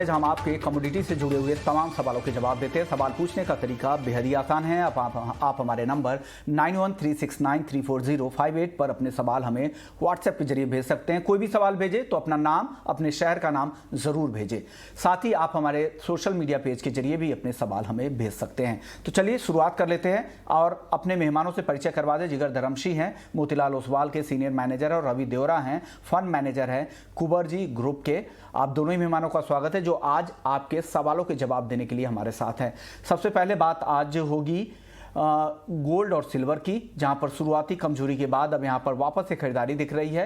हम आपके कमोडिटी से जुड़े हुए तमाम सवालों के जवाब देते हैं। सवाल पूछने का तरीका बेहद ही आसान है। आप हमारे नंबर 9136934058 पर अपने सवाल हमें व्हाट्सएप के जरिए भेज सकते हैं। कोई भी सवाल भेजें तो अपना नाम, अपने शहर का नाम ज़रूर भेजें। साथ ही आप हमारे सोशल मीडिया पेज के जरिए भी अपने सवाल हमें भेज सकते हैं। तो चलिए शुरुआत कर लेते हैं और अपने मेहमानों से परिचय करवा दें। जिगर धर्मशी हैं मोतीलाल ओसवाल के सीनियर मैनेजर और रवि देवरा हैं फंड मैनेजर हैं कुबरजी ग्रुप के। आप दोनों ही मेहमानों का स्वागत है जो आज आपके सवालों के जवाब देने के लिए हमारे साथ हैं। सबसे पहले बात आज होगी गोल्ड और सिल्वर की, जहां पर शुरुआती कमजोरी के बाद अब यहां पर वापस से खरीदारी दिख रही है।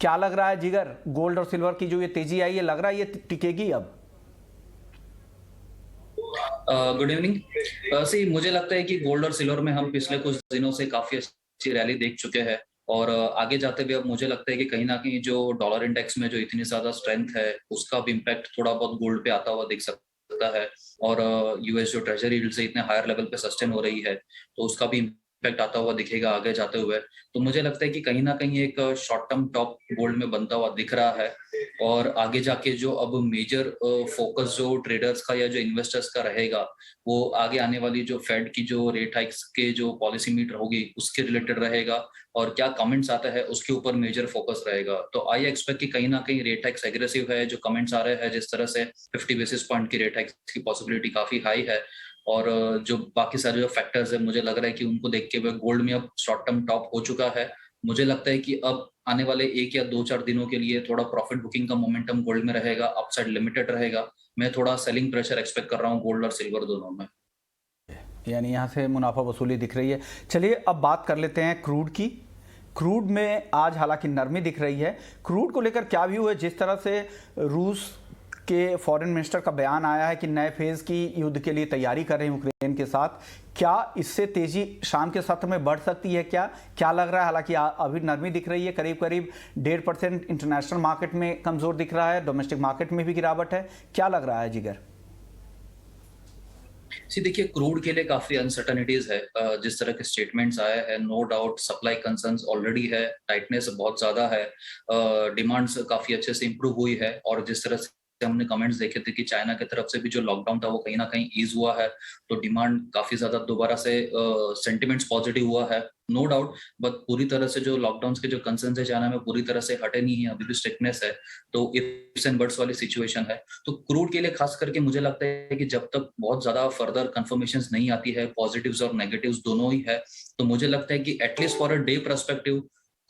क्या लग रहा है जिगर, गोल्ड और सिल्वर की जो ये तेजी आई है, लग रहा है ये टिकेगी अब? Good evening. मुझे लगता है कि गोल्ड और सिल्वर में हम पिछले कुछ दिनों से काफी अच्छी रैली देख चुके हैं और आगे जाते हुए अब मुझे लगता है कि कहीं ना कहीं जो डॉलर इंडेक्स में जो इतनी ज्यादा स्ट्रेंथ है उसका भी इम्पैक्ट थोड़ा बहुत गोल्ड पे आता हुआ दिख सकता है। और यूएस जो ट्रेजरी यील्ड से इतने हायर लेवल पे सस्टेन हो रही है तो उसका भी इम्पैक्ट आता हुआ दिखेगा आगे जाते हुए। तो मुझे लगता है कि कहीं ना कहीं एक शॉर्ट टर्म टॉप गोल्ड में बनता हुआ दिख रहा है और आगे जाके जो अब मेजर फोकस जो ट्रेडर्स का या जो इन्वेस्टर्स का रहेगा वो आगे आने वाली जो फेड की जो रेट हाइक्स के जो पॉलिसी मीट होगी उसके रिलेटेड रहेगा और क्या कमेंट्स आता है उसके ऊपर मेजर फोकस रहेगा। तो आई एक्सपेक्ट कि कहीं ना कहीं रेट हाइक्स एग्रेसिव है। जो कमेंट्स आ रहे हैं जिस तरह से 50 बेसिस पॉइंट की रेट हाइक्स की पॉसिबिलिटी काफी हाई है और जो बाकी सारे जो फैक्टर्स है मुझे लग रहा है कि उनको देख के गोल्ड में अब शॉर्ट टर्म टॉप हो चुका है। मुझे लगता है कि अब आने वाले 1 या 2-4 दिनों के लिए थोड़ा प्रॉफिट बुकिंग का मोमेंटम गोल्ड में रहेगा, अपसाइड लिमिटेड रहेगा। मैं थोड़ा सेलिंग प्रेशर एक्सपेक्ट कर रहा हूँ गोल्ड और सिल्वर दोनों में। यानी यहाँ से मुनाफा वसूली दिख रही है। चलिए अब बात कर लेते हैं क्रूड की। क्रूड में आज हालांकि नरमी दिख रही है। क्रूड को लेकर क्या व्यू है? जिस तरह से रूस के फॉरेन मिनिस्टर का बयान आया है कि नए फेज की युद्ध के लिए तैयारी कर रहे हैं यूक्रेन के साथ, क्या इससे तेजी शाम के सत्र में बढ़ सकती है? क्या लग रहा है? हालांकि अभी नरमी दिख रही है, करीब 1.5% इंटरनेशनल मार्केट में कमजोर दिख रहा है, डोमेस्टिक मार्केट में भी गिरावट है। क्या लग रहा है जिगर? देखिए क्रूड के लिए काफी अनसर्टनिटीज है। जिस तरह के स्टेटमेंट्स आए हैं no doubt supply concerns already है, टाइटनेस बहुत ज्यादा है, डिमांड्स काफी अच्छे से इंप्रूव हुई है और जिस तरह से हमने कमेंट्स देखे थे कि चाइना की तरफ से भी जो लॉकडाउन था वो कहीं ना कहीं ईज हुआ है तो डिमांड काफी ज्यादा दोबारा से सेंटिमेंट्स पॉजिटिव हुआ है नो डाउट। बट पूरी तरह से जो लॉकडाउन के जो कंसर्न्स है चाइना में पूरी तरह से हटे नहीं है, अभी भी स्ट्रिक्टनेस है। तो इफ्स एंड बट्स वाली सिचुएशन है। तो क्रूड के लिए खास करके मुझे लगता है कि जब तक बहुत ज्यादा फर्दर कंफर्मेशंस नहीं आती है, पॉजिटिव्स और नेगेटिव्स दोनों ही है, तो मुझे लगता है कि at least for a day perspective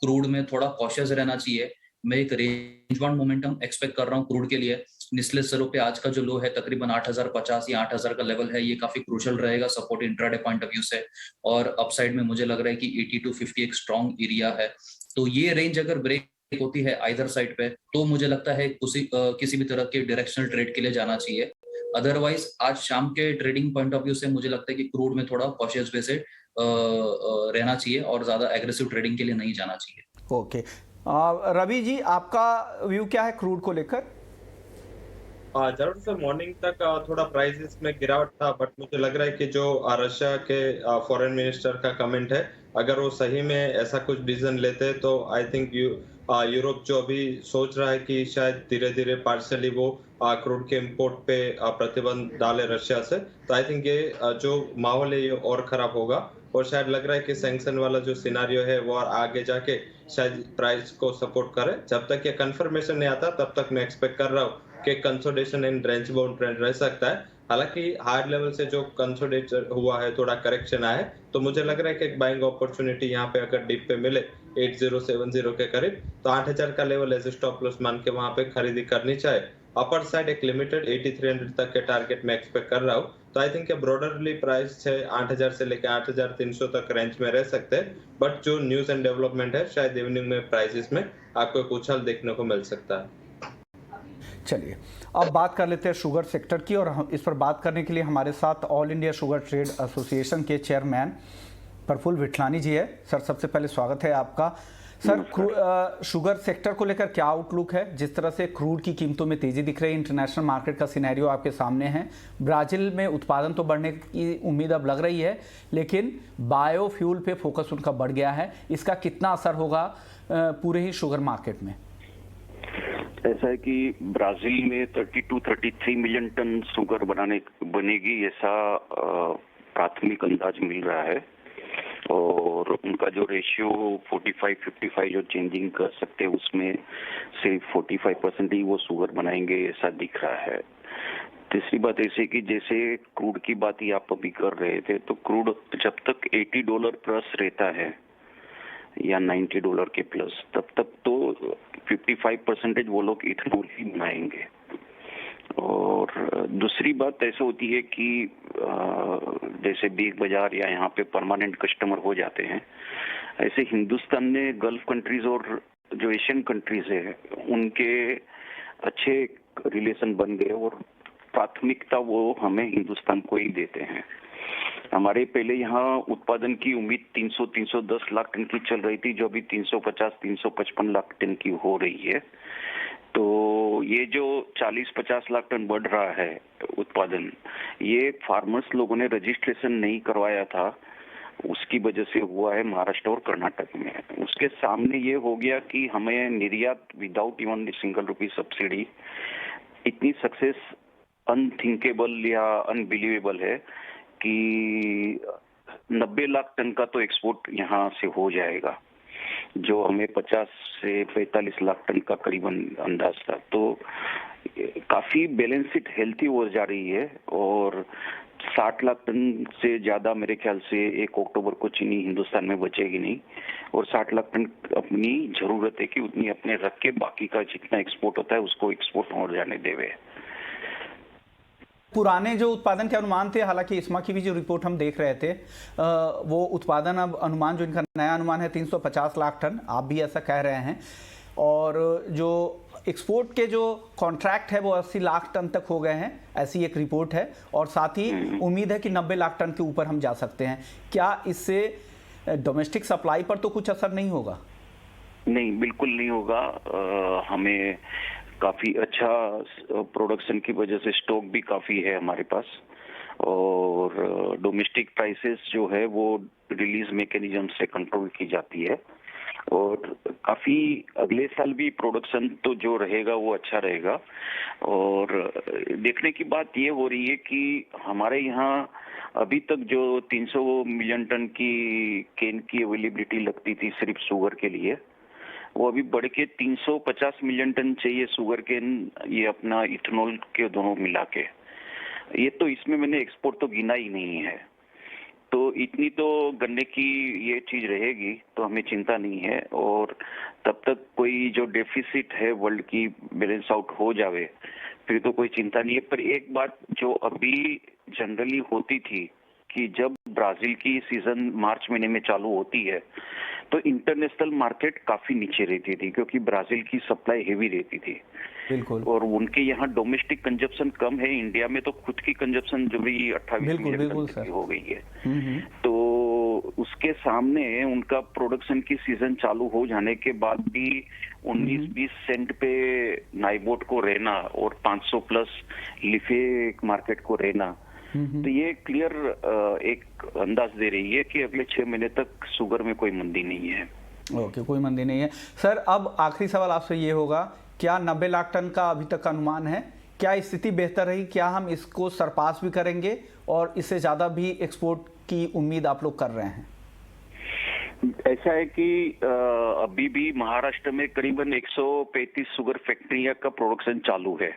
crude में थोड़ा कॉशियस रहना चाहिए। मैं एक रेंज बाउंड मोमेंटम एक्सपेक्ट कर रहा हूँ क्रूड के लिए। निचले स्तरों पे आज का जो लो है तकरीबन 8050 या 8000 का लेवल है, ये काफी क्रूशियल रहेगा support intraday point of view से। और अपसाइड में मुझे लग रहा है कि 80 to 50 एक स्ट्रॉन्ग एरिया है। तो ये रेंज अगर ब्रेक होती है आइदर साइड पे तो मुझे लगता है किसी भी तरह के डायरेक्शनल ट्रेड के लिए जाना चाहिए। अदरवाइज आज शाम के ट्रेडिंग पॉइंट ऑफ व्यू से मुझे लगता है कि क्रूड में थोड़ा कॉशियस वे से रहना चाहिए और ज्यादा एग्रेसिव ट्रेडिंग के लिए नहीं जाना चाहिए। ओके, रवि जी आपका व्यू क्या है क्रूड को लेकर? जरूर सर, मॉर्निंग तक थोड़ा प्राइसेस में गिरावट था बट मुझे लग रहा है कि जो रशिया के फॉरेन मिनिस्टर का कमेंट है, अगर वो सही में ऐसा कुछ डिसीजन लेते हैं तो आई थिंक यूरोप जो अभी सोच रहा है कि शायद धीरे धीरे पार्शियली वो क्रूड के इंपोर्ट पे प्रतिबंध डाले रशिया से, तो आई थिंक ये जो माहौल है ये और खराब होगा और शायद लग रहा है कि सैंक्शन वाला जो सिनारियो है वो और आगे जाके शायद प्राइस को सपोर्ट करे। जब तक ये कंफर्मेशन नहीं आता तब तक मैं एक्सपेक्ट कर रहा हूँ कि consolidation in range bound trend रह सकता है। हालांकि हायर लेवल से जो कंसोलिडेट हुआ है, थोड़ा करेक्शन आया है, तो मुझे लग रहा है कि एक बाइंग अपॉर्चुनिटी यहाँ पे अगर डिप पे मिले 8070 के करीब तो 8000 का लेवल एज स्टॉप लॉस मान के वहां पे खरीदी करनी चाहिए। अपर साइड एक लिमिटेड 8300 तक के टारगेट में एक्सपेक्ट कर रहा हूँ। तो आई थिंक ब्रॉडरली प्राइस है 8000 से लेकर 8300 तक रेंज में रह सकते हैं। बट जो न्यूज एंड डेवलपमेंट है शायद इवनिंग में प्राइसेस में आपको एक उछाल देखने को मिल सकता है। चलिए अब बात कर लेते हैं शुगर सेक्टर की और इस पर बात करने के लिए हमारे साथ all India sugar trade association के चेयरमैन प्रफुल्ल विठलानी जी है। सर सबसे पहले स्वागत है आपका। सर शुगर सेक्टर को लेकर क्या आउटलुक है? जिस तरह से क्रूड की कीमतों में तेजी दिख रही है, इंटरनेशनल मार्केट का सिनेरियो आपके सामने है, ब्राजील में उत्पादन तो बढ़ने की उम्मीद अब लग रही है लेकिन बायोफ्यूल पे फोकस उनका बढ़ गया है, इसका कितना असर होगा पूरे ही शुगर मार्केट में? ऐसा है कि ब्राजील में 32-33 मिलियन टन शुगर बनेगी, ऐसा प्राथमिक अंदाज मिल रहा है। और उनका जो रेशियो 45-55 जो चेंजिंग कर सकते हैं, उसमें सिर्फ 45% ही वो शुगर बनाएंगे, ऐसा दिख रहा है। तीसरी बात ऐसे कि जैसे क्रूड की बात ही आप अभी कर रहे थे, तो क्रूड जब तक $80 प्लस रहता है या $90 के प्लस, तब तक तो 55% वो लोग इथेनॉल ही बनाएंगे। और दूसरी बात ऐसे होती है कि जैसे बिग बाजार या यहाँ पे परमानेंट कस्टमर हो जाते हैं, ऐसे हिंदुस्तान ने गल्फ कंट्रीज और जो एशियन कंट्रीज है उनके अच्छे रिलेशन बन गए और प्राथमिकता वो हमें हिंदुस्तान को ही देते हैं। हमारे पहले यहाँ उत्पादन की उम्मीद 300-310 लाख टन की चल रही थी, जो अभी 350-355 लाख टन की हो रही है। तो ये जो 40-50 लाख टन बढ़ रहा है उत्पादन, ये फार्मर्स लोगों ने रजिस्ट्रेशन नहीं करवाया था, उसकी वजह से हुआ है महाराष्ट्र और कर्नाटक में। उसके सामने ये हो गया कि हमें निर्यात without even single rupee subsidy, इतनी सक्सेस अनथिंकेबल या अनबिलीवेबल है कि 90 लाख टन का तो एक्सपोर्ट यहाँ से हो जाएगा, जो हमें 50 से 45 लाख टन का करीबन अंदाज था। तो काफी बैलेंस शीट हेल्थी हो जा रही है और 60 लाख टन से ज्यादा मेरे ख्याल से 1 अक्टूबर को चीनी हिंदुस्तान में बचेगी नहीं, और 60 लाख टन अपनी जरूरत है कि उतनी अपने रख के बाकी का जितना एक्सपोर्ट होता है उसको एक्सपोर्ट और जाने देवे। पुराने जो उत्पादन के अनुमान थे, हालांकि इस्मा की भी जो रिपोर्ट हम देख रहे थे, वो उत्पादन अब अनुमान जो इनका नया अनुमान है 350 लाख टन, आप भी ऐसा कह रहे हैं। और जो एक्सपोर्ट के जो कॉन्ट्रैक्ट है वो 80 लाख टन तक हो गए हैं, ऐसी एक रिपोर्ट है। और साथ ही उम्मीद है कि 90 लाख टन के ऊपर हम जा सकते हैं। क्या इससे डोमेस्टिक सप्लाई पर तो कुछ असर नहीं होगा? नहीं, बिल्कुल नहीं होगा। हमें काफी अच्छा प्रोडक्शन की वजह से स्टॉक भी काफी है हमारे पास, और डोमेस्टिक प्राइसेस जो है वो रिलीज मैकेनिज्म से कंट्रोल की जाती है, और काफी अगले साल भी प्रोडक्शन तो जो रहेगा वो अच्छा रहेगा। और देखने की बात ये हो रही है कि हमारे यहाँ अभी तक जो 300 मिलियन टन की केन की अवेलेबिलिटी लगती थी सिर्फ शुगर के लिए, वो अभी बढ़ के 350 मिलियन टन चाहिए शुगर केन, ये अपना इथेनॉल के दोनों मिला के। ये तो इसमें मैंने एक्सपोर्ट तो गिना ही नहीं है। तो इतनी तो गन्ने की ये चीज रहेगी तो हमें चिंता नहीं है, और तब तक कोई जो डेफिसिट है वर्ल्ड की बैलेंस आउट हो जावे फिर तो कोई चिंता नहीं है। पर एक बात जो अभी जनरली होती थी कि जब ब्राजील की सीजन मार्च महीने में चालू होती है तो इंटरनेशनल मार्केट काफी नीचे रहती थी, क्योंकि ब्राजील की सप्लाई हेवी रहती थी। बिल्कुल। और उनके यहाँ डोमेस्टिक कंजप्शन कम है, इंडिया में तो खुद की कंजप्शन जो भी 28 मिलियन टन की हो गई है। तो उसके सामने उनका प्रोडक्शन की सीजन चालू हो जाने के बाद भी 19-20 सेंट पे नाइबोट को रहना और 500 प्लस लिफे मार्केट को रहना, तो ये क्लियर एक अंदाज दे रही है कि अगले 6 महीने तक शुगर में कोई मंदी नहीं है। ओके, कोई मंदी नहीं है। सर, अब आखिरी सवाल आपसे ये होगा, क्या 90 लाख टन का अभी तक अनुमान है? क्या स्थिति बेहतर रही? क्या हम इसको सरपास भी करेंगे और इससे ज़्यादा भी एक्सपोर्ट की उम्मीद आप लोग कर रहे हैं? ऐसा है कि अभी भी महाराष्ट्र में करीबन 135 शुगर फैक्ट्रियां का प्रोडक्शन चालू है,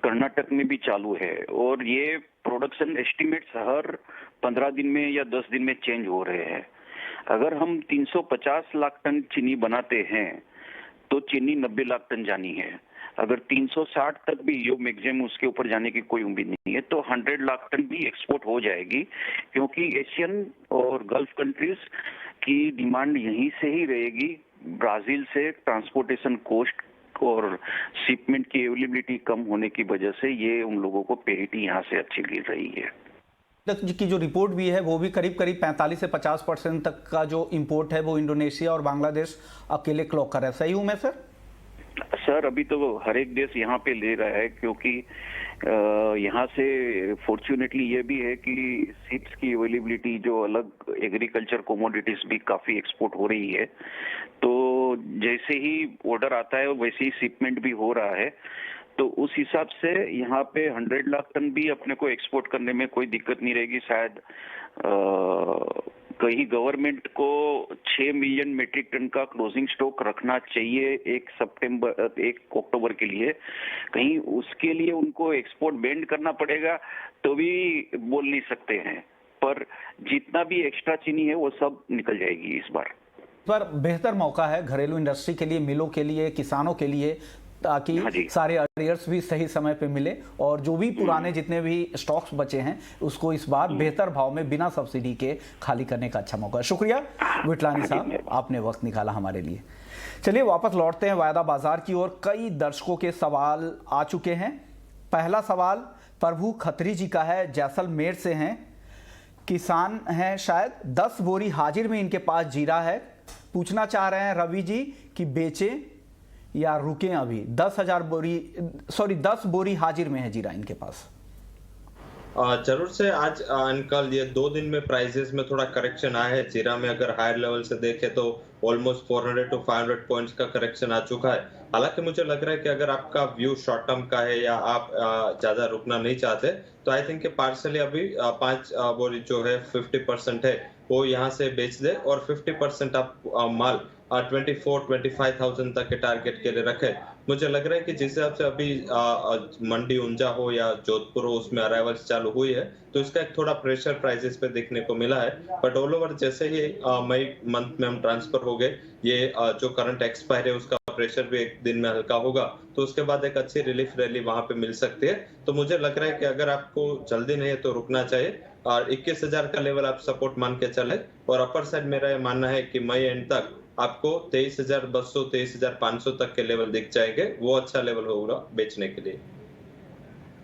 कर्नाटक में भी चालू है, और ये प्रोडक्शन एस्टिमेट्स हर 15 दिन में या 10 दिन में चेंज हो रहे हैं। अगर हम 350 लाख टन चीनी बनाते हैं तो चीनी 90 लाख टन जानी है। अगर 360 तक भी यो मैक्सिमम उसके ऊपर जाने की कोई उम्मीद नहीं है, तो 100 लाख टन भी एक्सपोर्ट हो जाएगी, क्योंकि एशियन और गल्फ कंट्रीज की डिमांड यहीं से ही रहेगी। ब्राजील से ट्रांसपोर्टेशन कॉस्ट और शिपमेंट की अवेलेबिलिटी कम होने की वजह से ये उन लोगों को पेरिटी यहाँ से अच्छी गिर रही है। की जो रिपोर्ट भी है वो भी करीब 45 से 50% तक का जो इंपोर्ट है वो इंडोनेशिया और बांग्लादेश अकेले क्लॉक कर रहा है। सही हूं मैं सर? सर, अभी तो हर एक देश यहाँ पे ले रहा है, क्योंकि यहाँ से फॉर्चुनेटली ये भी है कि सीड्स की अवेलेबिलिटी जो अलग एग्रीकल्चर कोमोडिटीज भी काफी एक्सपोर्ट हो रही है। तो जैसे ही ऑर्डर आता है वैसे ही शिपमेंट भी हो रहा है, तो उस हिसाब से यहाँ पे 100 लाख टन भी अपने को एक्सपोर्ट करने में कोई दिक्कत नहीं रहेगी। शायद कहीं गवर्नमेंट को 6 मिलियन मेट्रिक टन का क्लोजिंग स्टॉक रखना चाहिए 1 अक्टूबर के लिए, कहीं उसके लिए उनको एक्सपोर्ट बैंड करना पड़ेगा तो भी बोल नहीं सकते हैं, पर जितना भी एक्स्ट्रा चीनी है वो सब निकल जाएगी इस बार। पर बेहतर मौका है घरेलू इंडस्ट्री के लिए, मिलों के लिए, किसानों के लिए, ताकि सारे अरियर्स भी सही समय पे मिले और जो भी पुराने जितने भी स्टॉक्स बचे हैं उसको इस बार बेहतर भाव में बिना सब्सिडी के खाली करने का अच्छा मौका है। शुक्रिया विटलानी साहब, आपने वक्त निकाला हमारे लिए। चलिए वापस लौटते हैं वायदा बाजार की ओर। कई दर्शकों के सवाल आ चुके हैं। पहला सवाल प्रभु खत्री जी का है, जैसलमेर से हैं, किसान हैं शायद। 10 बोरी हाजिर में इनके पास जीरा है। पूछना चाह रहे हैं रवि जी कि बेचें या रुकें अभी। 10 बोरी हाजिर में है जीरा इनके पास। जरूर से आज अंकल ये 2 दिन में प्राइसेस में थोड़ा करेक्शन आया है। जीरा में अगर हायर लेवल से देखें तो ऑलमोस्ट 400 to 500 पॉइंट्स का करेक्शन आ चुका है। हालांकि मुझे लग रहा है कि अगर आपका व्यू शॉर्ट टर्म का है या आप ज्यादा रुकना नहीं चाहते तो आई थिंक पार्सली अभी 5 बोरी जो है 50% है वो यहाँ से बेच दे और 50% आप माल 24-25,000 तक के टारगेट के लिए रखे। मुझे लग रहा है कि जिस हिसाब से अभी मंडी ऊंझा हो या जोधपुर हो उसमें अराइवल्स चालू हुई है तो इसका एक थोड़ा प्रेशर प्राइसेस पे देखने को मिला है। बट ऑल ओवर जैसे ही मई मंथ में हम ट्रांसफर हो गए, ये जो करंट एक्सपायर है उसका प्रेशर भी एक दिन में हल्का होगा तो उसके बाद एक अच्छी रिलीफ रैली वहां पे मिल सकती है। तो मुझे लग रहा है कि अगर आपको जल्दी नहीं है तो रुकना चाहिए और 21,000 का लेवल आप सपोर्ट मान के चले और अपर साइड मेरा ये मानना है कि मई एंड तक आपको 23,200 23,500 तक के लेवल दिख जाएंगे। वो अच्छा लेवल होगा बेचने के लिए।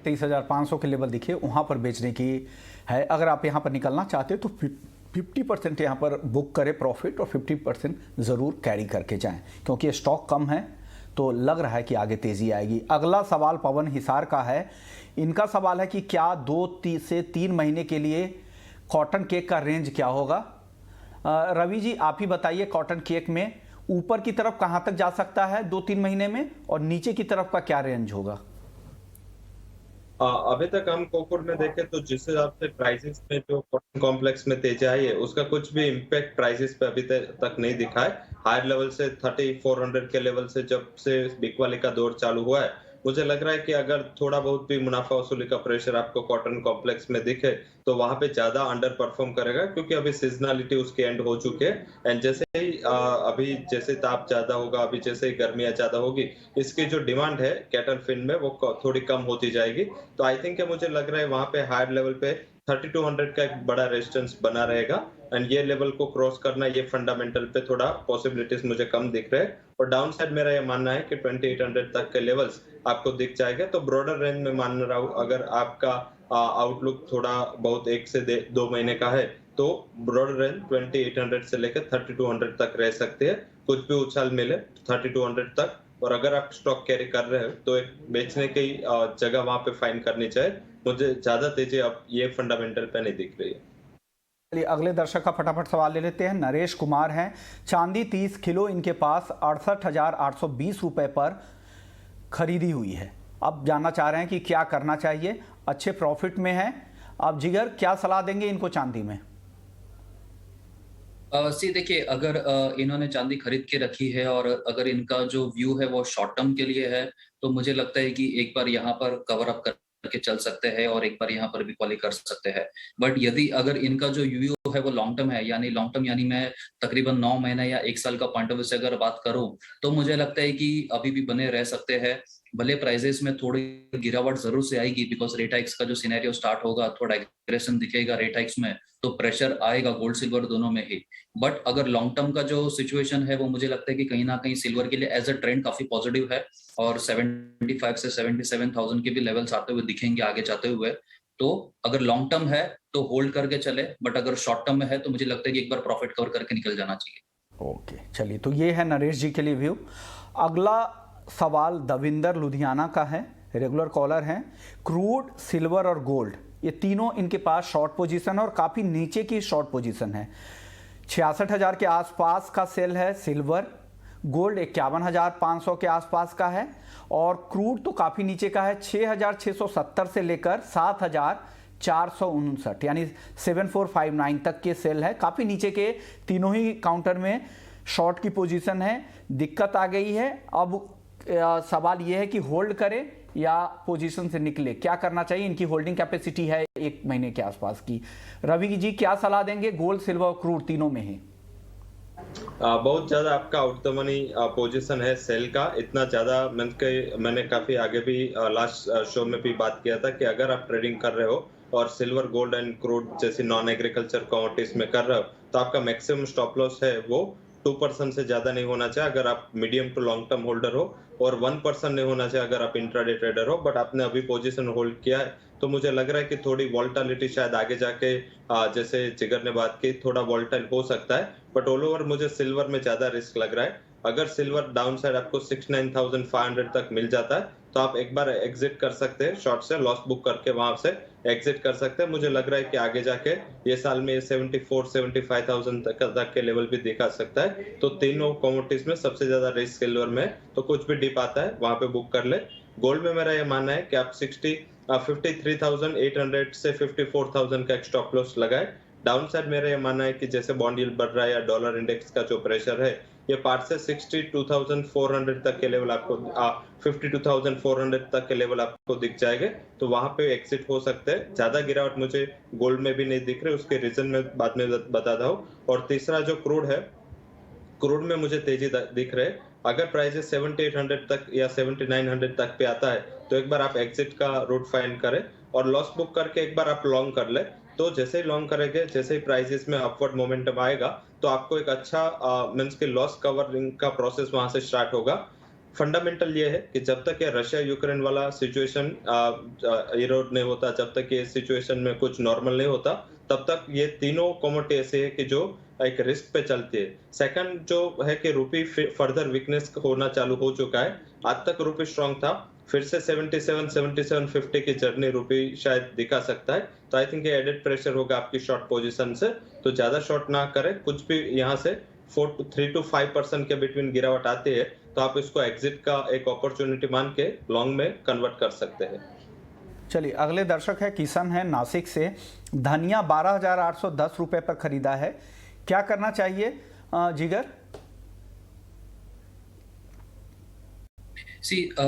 23,500 के लेवल दिखे वहां पर बेचने की है। अगर आप यहां पर निकलना चाहते हैं तो 50% यहाँ पर बुक करें प्रॉफिट और 50% ज़रूर कैरी करके जाएं, क्योंकि स्टॉक कम है तो लग रहा है कि आगे तेज़ी आएगी। अगला सवाल पवन हिसार का है। इनका सवाल है कि क्या 2 से 3 महीने के लिए कॉटन केक का रेंज क्या होगा। रवि जी आप ही बताइए, कॉटन केक में ऊपर की तरफ कहाँ तक जा सकता है 2-3 महीने में और नीचे की तरफ का क्या रेंज होगा। अभी तक हम कोकुर में देखें तो जिस हिसाब से प्राइसेस में जो कॉटन कॉम्प्लेक्स में तेजी आई है उसका कुछ भी इम्पैक्ट प्राइसेस पे अभी तक नहीं दिखा है। हायर लेवल से 3400 के लेवल से जब से बिकवाली का दौर चालू हुआ है मुझे लग रहा है कि अगर थोड़ा बहुत भी मुनाफा वसूली का प्रेशर आपको कॉटन कॉम्प्लेक्स में दिखे तो वहां पे ज्यादा अंडर परफॉर्म करेगा, क्योंकि अभी सीजनलिटी उसके एंड हो चुके हैं एंड जैसे ही अभी जैसे ताप ज्यादा होगा, अभी जैसे ही गर्मियां ज्यादा होगी, इसकी जो डिमांड है कैटल फिन में वो थोड़ी कम होती जाएगी। तो आई थिंक मुझे लग रहा है वहां पे हायर लेवल पे 3200 का एक बड़ा रेजिस्टेंस बना रहेगा एंड ये लेवल को क्रॉस करना, ये फंडामेंटल पे थोड़ा पॉसिबिलिटीज मुझे कम दिख रहे हैं। और डाउन साइड मेरा ये मानना है कि 2800 तक के लेवल्स आपको दिख जाएगा। तो ब्रॉडर रेंज में मान रहा हूँ अगर आपका आउटलुक थोड़ा बहुत 1 से 2 महीने का है तो ब्रॉडर रेंज 2800 से लेकर 3200 तक रह सकते हैं। कुछ भी उछाल मिले 3200 तक, और अगर आप स्टॉक कैरी कर रहे हो तो एक बेचने की जगह वहां पे फाइंड करनी चाहिए। मुझे ज्यादा तेजी अब ये फंडामेंटल पे नहीं दिख रही है। चलिए अगले दर्शक का फटाफट सवाल ले लेते हैं। नरेश कुमार हैं, चांदी 30 किलो इनके पास 68,820 रुपए पर खरीदी हुई है। अब जानना चाह रहे हैं कि क्या करना चाहिए, अच्छे प्रॉफिट में है। आप जिगर क्या सलाह देंगे इनको चांदी में। देखिए, अगर इन्होंने चांदी खरीद के रखी है और अगर इनका जो व्यू है वो शॉर्ट टर्म के लिए है तो मुझे लगता है कि एक बार यहाँ पर कवर अप करके चल सकते हैं और एक बार यहाँ पर भी क्वाली कर सकते हैं। बट यदि अगर इनका जो व्यू है वो लॉन्ग टर्म है, यानी लॉन्ग टर्म यानी मैं तकरीबन 9 महीने या 1 साल का पॉइंट ऑफ व्यू से अगर बात करूं तो मुझे लगता है कि अभी भी बने रह सकते हैं। भले प्राइजेस में थोड़ी गिरावट जरूर से आएगी, बिकॉज रेट हाइक्स का जो सिनेरियो स्टार्ट होगा, थोड़ा एग्रेशन दिखेगा रेट हाइक्स में, तो प्रेशर आएगा गोल्ड सिल्वर दोनों में ही। बट अगर लॉन्ग टर्म का जो सिचुएशन है वो मुझे लगता है कि कहीं ना कहीं सिल्वर के लिए एज अ ट्रेंड काफी पॉजिटिव है और 75 से 77,000 के भी लेवल्स आते हुए दिखेंगे आगे जाते हुए। तो अगर लॉन्ग टर्म है तो होल्ड करके चले, बट अगर शॉर्ट टर्म में है तो मुझे लगता है कि एक बार प्रॉफिट कवर करके निकल जाना चाहिए। ओके, चलिए तो ये है नरेश जी के लिए व्यू। अगला सवाल दविंदर लुधियाना का है, रेगुलर कॉलर हैं। क्रूड, सिल्वर और गोल्ड ये तीनों इनके पास शॉर्ट पोजीशन है और काफ़ी नीचे की शॉर्ट पोजीशन है। 66,000 के आसपास का सेल है सिल्वर, गोल्ड 51,500 के आसपास का है और क्रूड तो काफ़ी नीचे का है, 6,670 से लेकर 7,459 यानी 7459 तक के सेल है। काफ़ी नीचे के तीनों ही काउंटर में शॉर्ट की पोजीशन है। दिक्कत आ गई है। अब सवाल यह है कि होल्ड करें या पोजीशन से निकले, क्या करना चाहिए? इनकी होल्डिंग कैपेसिटी है 1 महीने के आसपास की। रवि जी क्या सलाह देंगे? गोल्ड, सिल्वर और क्रूड तीनों में है। बहुत ज्यादा आपका आउट द मनी पोजीशन है सेल का, इतना ज्यादा मैंने काफी आगे भी लास्ट शो में भी बात किया था कि अगर आप ट्रेडिंग कर रहे हो और सिल्वर, गोल्ड एंड क्रूड जैसी नॉन एग्रीकल्चर कमोडिटीज में कर रहे हो तो आपका मैक्सिमम स्टॉप लॉस है वो 2% से ज्यादा नहीं होना चाहिए अगर आप medium to long term holder हो, और 1% नहीं होना चाहिए अगर आप इंट्राडे ट्रेडर हो। बट आपने अभी पोजीशन होल्ड किया है तो मुझे लग रहा है कि थोड़ी वॉल्टालिटी शायद आगे जाके जैसे जिगर ने बात की थोड़ा वॉल्टाइल हो सकता है। बट ऑल ओवर मुझे सिल्वर में ज्यादा रिस्क लग रहा है। अगर सिल्वर डाउन साइड आपको 69,500 तक मिल जाता है तो आप एक बार एग्जिट कर सकते हैं, शॉर्ट से लॉस बुक करके वहां से एग्जिट कर सकते हैं। मुझे लग रहा है कि आगे जाके ये साल में 74-75,000 तक के लेवल भी दिखा सकता है। तो तीनों कमोडिटीज में सबसे ज्यादा रिस्क सिल्वर में, तो कुछ भी डिप आता है वहां पे बुक कर ले। गोल्ड में मेरा ये मानना है कि आप 53,800 से 54,000 का एक स्टॉप लॉस लगाए। डाउन साइड मेरा ये मानना है कि जैसे बॉन्ड यील्ड बढ़ रहा है या डॉलर इंडेक्स का जो प्रेशर है ये पार्ट से 62,400 तक के लेवल आपको 52,400 तक के लेवल आपको दिख जाएंगे, तो वहां पे एग्जिट हो सकते हैं। ज्यादा गिरावट मुझे गोल्ड में भी नहीं दिख रही, उसके रीजन में बाद में बताता हूँ। और तीसरा जो क्रूड है, क्रूड में मुझे तेजी दिख रहे। अगर प्राइसेस 7800 तक या 7900 तक पे आता है तो एक बार आप एग्जिट का रूट फाइंड करें और लॉस बुक करके एक बार आप लॉन्ग कर ले। तो जैसे ही लॉन्ग करेंगे, जैसे ही प्राइसेस में अपवर्ड मोमेंटम आएगा तो आपको एक अच्छा मींस के लॉस कवरिंग का प्रोसेस वहां से स्टार्ट होगा। फंडामेंटल ये है कि जब तक ये रशिया यूक्रेन वाला सिचुएशन इरोड नहीं होता, जब तक ये सिचुएशन में कुछ नॉर्मल नहीं होता, तब तक ये तीनों कमोडिटी ऐसे है कि जो एक रिस्क पे चलती है। सेकंड जो है कि रुपी फर्दर वीकनेस होना चालू हो चुका है। आज तक रुपी स्ट्रांग था, फिर से 77-7750 की जर्नी रुपी शायद दिखा सकता है। तो आई थिंक ये एडेड प्रेशर होगा आपकी शॉर्ट पोजीशन से, तो ज्यादा शॉर्ट ना करें। कुछ भी यहाँ से 3 to 5% के बिटवीन गिरावट आती है तो आप इसको एग्जिट का एक अपॉर्चुनिटी मान के लॉन्ग में कन्वर्ट कर सकते हैं। चलिए अगले दर्शक है किशन है नासिक से। धनिया 12,810 रुपए पर खरीदा है, क्या करना चाहिए जिगर?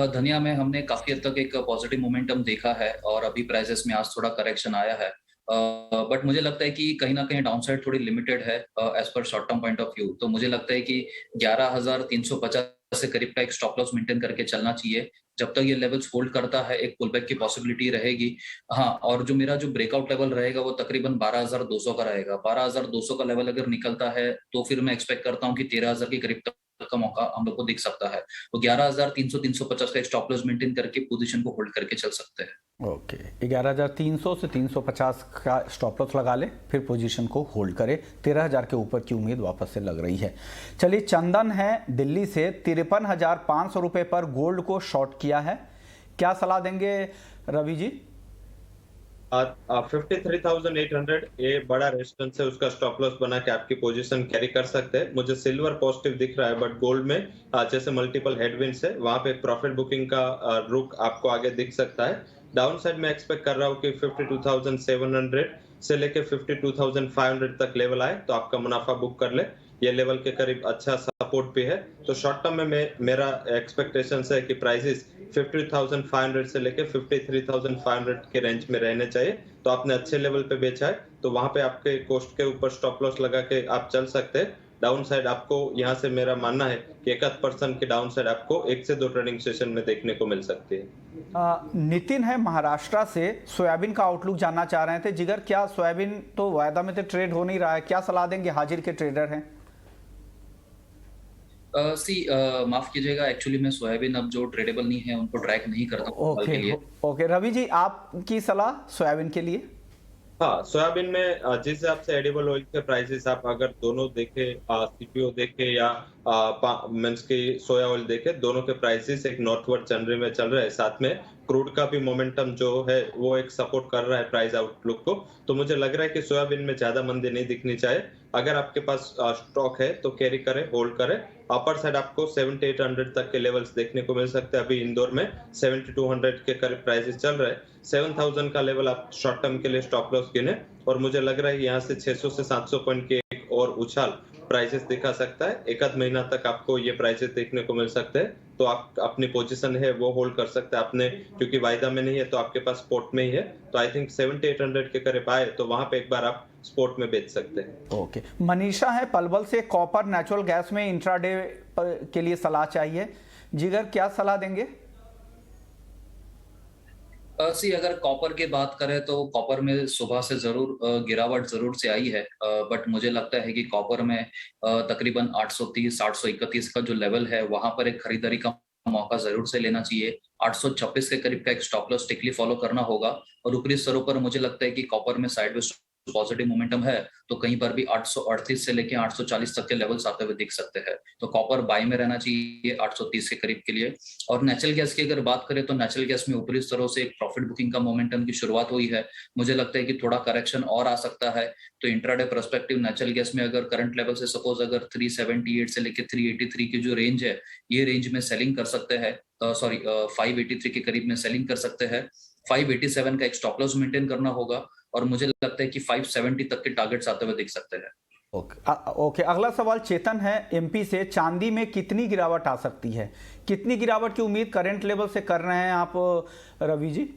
धनिया में हमने काफी हद तक एक पॉजिटिव मोमेंटम देखा है और अभी प्राइसेस में आज थोड़ा करेक्शन आया है। बट मुझे लगता है कि कहीं ना कहीं डाउनसाइड थोड़ी लिमिटेड है as per short term point of view. तो मुझे लगता है कि 11,350 से करीब का एक स्टॉप लॉस मेंटेन करके चलना चाहिए। जब तक ये लेवल्स होल्ड करता है एक पुलबैक की पॉसिबिलिटी रहेगी। हाँ, और जो मेरा जो ब्रेकआउट लेवल रहेगा वो तकरीबन 12,200 का रहेगा। 12,200 का लेवल अगर निकलता है तो फिर मैं एक्सपेक्ट करता हूँ कि 13,000 के करीब तक का मौका हम लोग को दिख सकता है। तो 11,300-350 का एक स्टॉप लॉस मेंटेन करके पोजीशन को होल्ड करके चल सकते हैं। ओके, 11,300 से 350 का स्टॉप लॉस लगा ले, फिर पोजीशन को होल्ड करे। 13,000 के ऊपर की उम्मीद वापस से लग रही है। चलिए चंदन है दिल्ली से, 53,500 रुपए पर गोल्ड को शॉर्ट किया है, क्या सलाह देंगे रवि जी? 53,800 ये बड़ा रेजिस्टेंस है, उसका स्टॉप लॉस बना के आपकी पोजीशन कैरी कर सकते हैं। मुझे सिल्वर पॉजिटिव दिख रहा है, बट गोल्ड में जैसे मल्टीपल हेडविंड्स है वहां पे प्रॉफिट बुकिंग का रुख आपको आगे दिख सकता है। डाउन साइड में एक्सपेक्ट कर रहा हूँ कि 52,700 से लेके 52,500 तक लेवल आए तो आपका मुनाफा बुक कर ले। ये लेवल के करीब अच्छा सपोर्ट भी है। तो शॉर्ट टर्म में मेरा एक्सपेक्टेशन है कि प्राइसेस 50,500 से लेके 53,500 के रेंज में रहने चाहिए। तो आपने अच्छे लेवल पे बेचा है तो वहां पे आपके कोस्ट के ऊपर स्टॉप लॉस लगा के आप चल सकते हैं। डाउन साइड आपको यहाँ से मेरा मानना है कि 1% की डाउन साइड आपको 1 से 2 ट्रेडिंग सेशन में देखने को मिल सकती है। नितिन है महाराष्ट्र से, सोयाबीन का आउटलुक जानना चाह रहे थे। जिगर, क्या सोयाबीन तो वायदा में तो ट्रेड हो नहीं रहा है, क्या सलाह देंगे? हाजिर के ट्रेडर हैं। माफ कीजिएगा, एक्चुअली मैं सोयाबीन अब जो ट्रेडेबल नहीं है उनको ट्रैक नहीं करता हूं। ओके रवि जी, आपकी सलाह सोयाबीन के लिए? हाँ, सोयाबीन में जिस हिसाब से एडिबल ऑयल के प्राइसेस आप अगर दोनों देखे, सीपीओ देखे या मींस की सोया ऑयल देखे, दोनों के प्राइसेस एक नॉर्थवर्ड जनवरी में चल रहे हैं। साथ में क्रूड का भी मोमेंटम जो है वो एक सपोर्ट कर रहा है प्राइस आउटलुक को। तो मुझे लग रहा है कि सोयाबीन में ज्यादा मंदी नहीं दिखनी चाहिए। अगर आपके पास स्टॉक है तो कैरी करें, होल्ड करें। अपर साइड आपको 7800 तक के लेवल्स देखने को मिल सकते हैं। अभी इंदौर में 7200 के करीब प्राइसेस चल रहे हैं। 7000 का लेवल आप शॉर्ट टर्म के लिए स्टॉप लॉस गिने और मुझे लग रहा है यहाँ से 600 से 700 पॉइंट के एक और उछाल प्राइसेस दिखा सकता है। एक आध महीना तक आपको ये प्राइसेस देखने को मिल सकते हैं, तो आप अपनी पोजीशन है वो होल्ड कर सकते हैं। आपने क्योंकि वायदा में नहीं है तो आपके पास स्पॉट में ही है, तो आई थिंक 7800 के करीब आए तो वहां पे एक बार आप स्पॉट में बेच सकते हैं। ओके, मनीषा है पलवल से, कॉपर नेचुरल गैस में इंट्राडे के लिए सलाह चाहिए। जिगर क्या सलाह देंगे? अगर कॉपर की बात करें तो कॉपर में सुबह से जरूर गिरावट जरूर से आई है, बट मुझे लगता है कि कॉपर में तकरीबन 830 831 का जो लेवल है वहां पर एक खरीदारी का मौका जरूर से लेना चाहिए। 826 के करीब का एक स्टॉप लॉस स्ट्रिक्टली फॉलो करना होगा और ऊपरी स्तरों पर मुझे लगता है कि कॉपर में साइडवेज पॉजिटिव मोमेंटम है, तो कहीं पर भी 838 से लेके 840 तक के लेवल्स आते हुए दिख सकते हैं। तो कॉपर बाय में रहना चाहिए 830 के करीब के लिए। और नेचुरल गैस की अगर बात करें तो नेचुरल गैस में ऊपरी स्तरों से एक प्रॉफिट बुकिंग का मोमेंटम की शुरुआत हुई है। मुझे लगता है कि थोड़ा करेक्शन और आ सकता है, तो इंट्राडे पर्सपेक्टिव नेचुरल गैस में अगर करंट लेवल से सपोज अगर 378 से लेके 383 की जो रेंज है, ये रेंज में सेलिंग कर सकते हैं। 583 के करीब में सेलिंग कर सकते हैं। 587 का एक स्टॉप लॉस मेंटेन करना होगा और मुझे लगता है कि 570 तक के टारगेट्स आते हुए दिख सकते हैं। ओके, अगला सवाल चेतन है एमपी से, चांदी में कितनी गिरावट आ सकती है? कितनी गिरावट की उम्मीद करंट लेवल से कर रहे हैं आप रवि जी?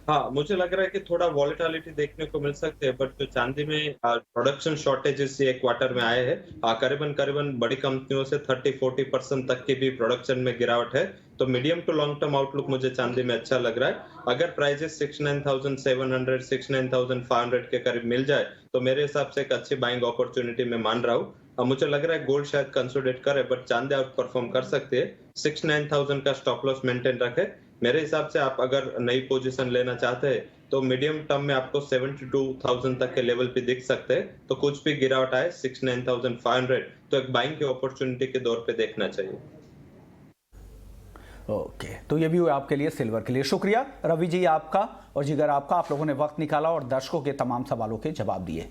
हाँ, मुझे लग रहा है कि थोड़ा वॉलेटिलिटी देखने को मिल सकते हैं, बट जो चांदी में प्रोडक्शन शॉर्टेजेस ये क्वार्टर में आए हैं, करीबन बड़ी कंपनियों से 30-40% तक की भी प्रोडक्शन में गिरावट है। तो medium to long term outlook मुझे चांदी में अच्छा लग रहा है। अगर प्राइजेस 69,700 69,500 के करीब मिल जाए तो मेरे हिसाब से एक अच्छी बाइंग अपॉर्चुनिटी में मान रहा हूँ। मुझे लग रहा है गोल्ड शायद कंसोलिडेट करे, बट चांदी आउट परफॉर्म कर सकते हैं। 69,000 का स्टॉप लॉस मेंटेन रखे। मेरे हिसाब से आप अगर नई पोजीशन लेना चाहते हैं तो मीडियम टर्म में आपको 72,000 तक के लेवल पे दिख सकते हैं। तो कुछ भी गिरावट आए 69,500 तो एक बाइंग की अपॉर्चुनिटी के दौर पे देखना चाहिए। ओके, तो ये भी हुआ आपके लिए सिल्वर के लिए। शुक्रिया रवि जी आपका और जिगर आपका, आप लोगों ने वक्त निकाला और दर्शकों के तमाम सवालों के जवाब दिए।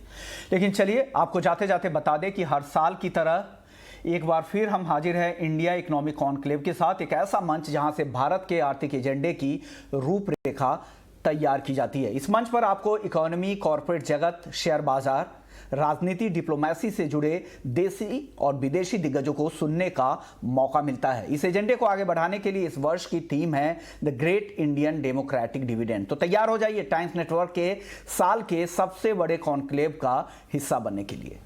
लेकिन चलिए आपको जाते जाते बता दें कि हर साल की तरह एक बार फिर हम हाजिर हैं इंडिया इकोनॉमिक कॉन्क्लेव के साथ, एक ऐसा मंच जहां से भारत के आर्थिक एजेंडे की रूपरेखा तैयार की जाती है। इस मंच पर आपको इकोनॉमी, कॉरपोरेट जगत, शेयर बाजार, राजनीति, डिप्लोमेसी से जुड़े देसी और विदेशी दिग्गजों को सुनने का मौका मिलता है। इस एजेंडे को आगे बढ़ाने के लिए इस वर्ष की थीम है the great Indian democratic dividend. तो तैयार हो जाइए टाइम्स नेटवर्क के साल के सबसे बड़े कॉन्क्लेव का हिस्सा बनने के लिए।